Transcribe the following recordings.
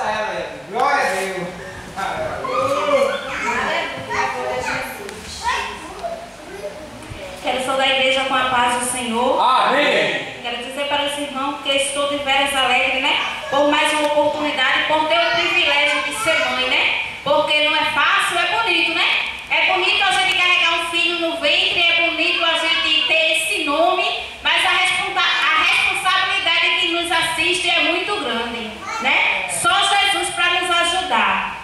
ela, gente. Glória a Deus. Quero saudar a igreja com a paz do Senhor. Amém. Quero dizer para esse irmão que estou de veras alegre, né? Por mais uma oportunidade, por ter o privilégio de ser mãe, né? Porque não é fácil, é bonito, né? É bonito a gente carregar um filho no ventre, é bonito a gente ter esse nome, mas a responsabilidade que nos assiste é muito grande, né? Só Jesus para nos ajudar.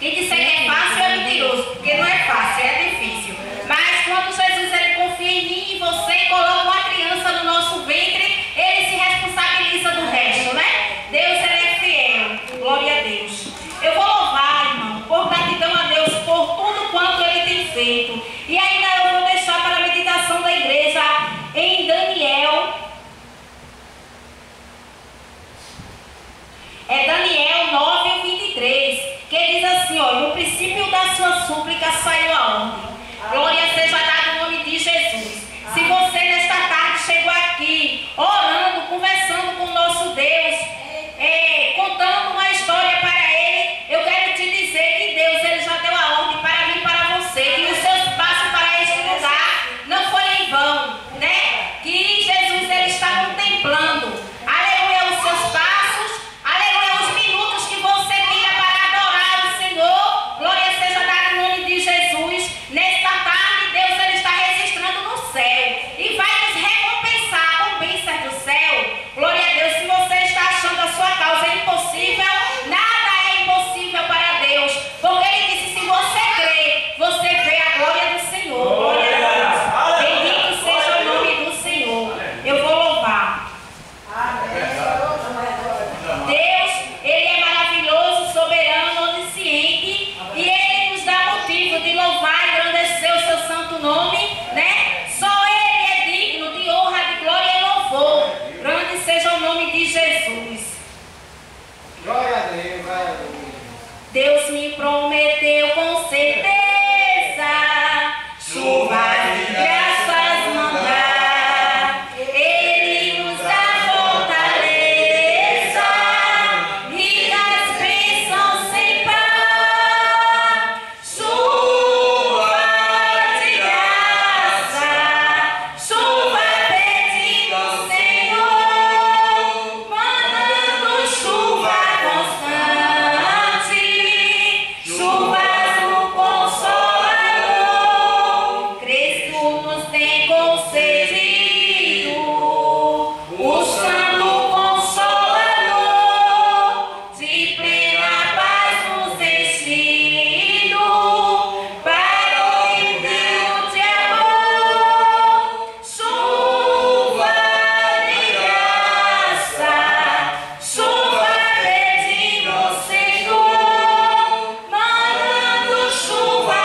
E disser que é fácil é mentiroso, porque não é fácil, é difícil. Mas quando Jesus ele confia em mim e você coloca uma criança no nosso ventre, ele se responsabiliza do resto, né? Deus ele é fiel, glória a Deus. Eu vou louvar, irmão, por gratidão a Deus por tudo quanto ele tem feito. E ainda eu vou deixar para a meditação da igreja em Daniel. É Daniel 9:23, que diz assim, ó: no princípio da sua súplica saiu a ordem. Glória seja dada no nome de Jesus. Se você nesta tarde chegou aqui orando, conversando com o nosso Deus, contando uma história para Ele, eu quero te dizer que Deus ele já deu a ordem para mim e para você, que os seus passos para este lugar não foi em vão, né? Que Jesus ele está contemplando, aleluia, os seus passos, aleluia, os minutos que você tira para adorar o Senhor. Glória seja dada no nome de Jesus. Nesta tarde, Deus ele está registrando no céu e vai nos recompensar com bênçãos do céu. Glória a Deus. Se você está achando a sua causa impossível, nada é impossível para Deus, porque Ele disse: se você crê, você vê a glória do Senhor. Glória a Deus. Bendito seja o nome do Senhor. Eu vou louvar. Deus, Ele é maravilhoso, soberano, onisciente, e Ele nos dá motivo de louvar e engrandecer o seu santo nome, né? Só Ele é digno de honra, de glória e louvor. Grande seja o nome de Jesus. Glória a Deus, glória a Deus. Deus me prometeu com certeza chuva de graças mandar. Ele nos dá fortaleza e as bênçãos sem par. Chuva de graça, chuva pedindo, Senhor, mandando chuva constante, chuvas do Consolador. Cristo nos tem concedido o Santo Consolador, de plena paz nos enchido para o envio de amor. Chuva de graça, chuva pedindo, Senhor, mandando chuva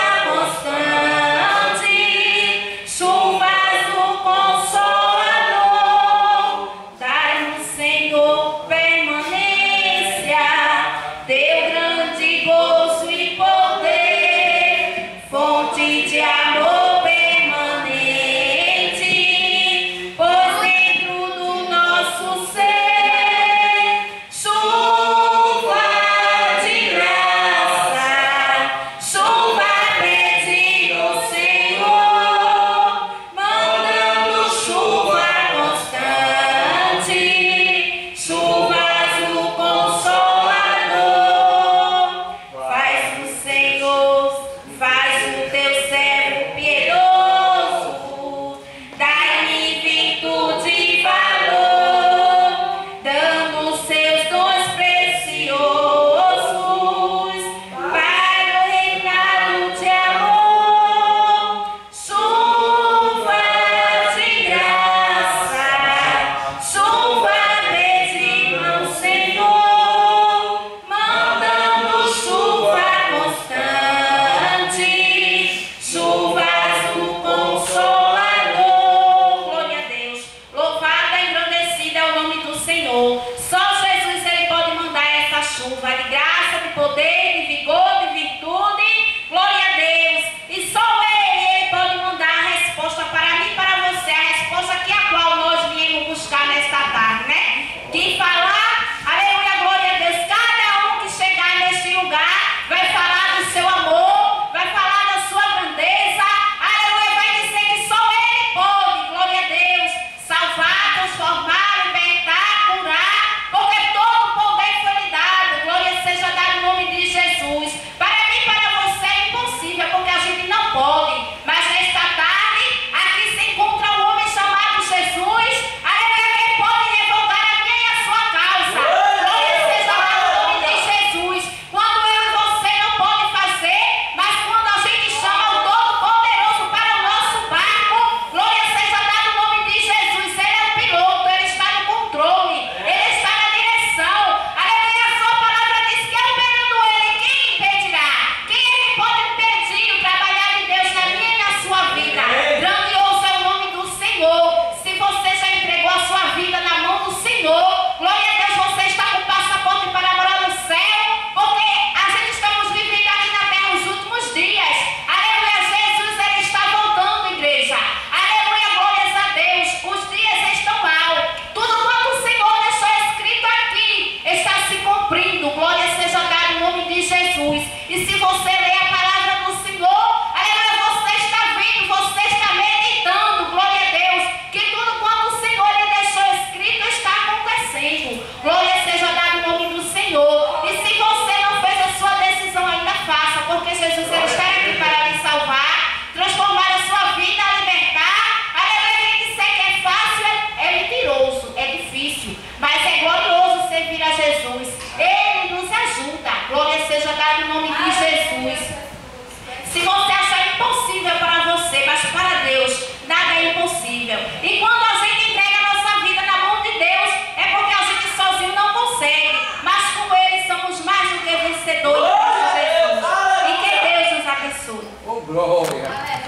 constante, chuvas do Consolador. Dai-nos, Senhor, permanência, teu grande gozo e poder, fonte de amor permanente, pois dentro do nosso ser, chuva de graça, chuva pedindo, Senhor, mandando chuva constante, chuvas do Consolador. Faz o Senhor, faz o teu servo piedoso, dai-me virtude e valor, dando os seus dons preciosos para o reinado de amor. Chuva de graça, chuva pedindo, Senhor, mandando chuva constante, chuvas do Consolador. Glória a Deus. Louvada e engrandecida é o nome do Senhor. Só Jesus ele pode mandar essa chuva de graça, de poder, de vigor, de virtude. Glória a Deus. E só ele pode mandar a resposta para mim e para você, a resposta que a qual nós viemos buscar nesta tarde, né? Que falar, aleluia, glória a Deus, cada Se você achar impossível para você, mas para Deus, nada é impossível. E quando a gente entrega a nossa vida na mão de Deus, é porque a gente sozinho não consegue. Mas com Ele somos mais do que vencedores. E que Deus nos abençoe. Oh, glória.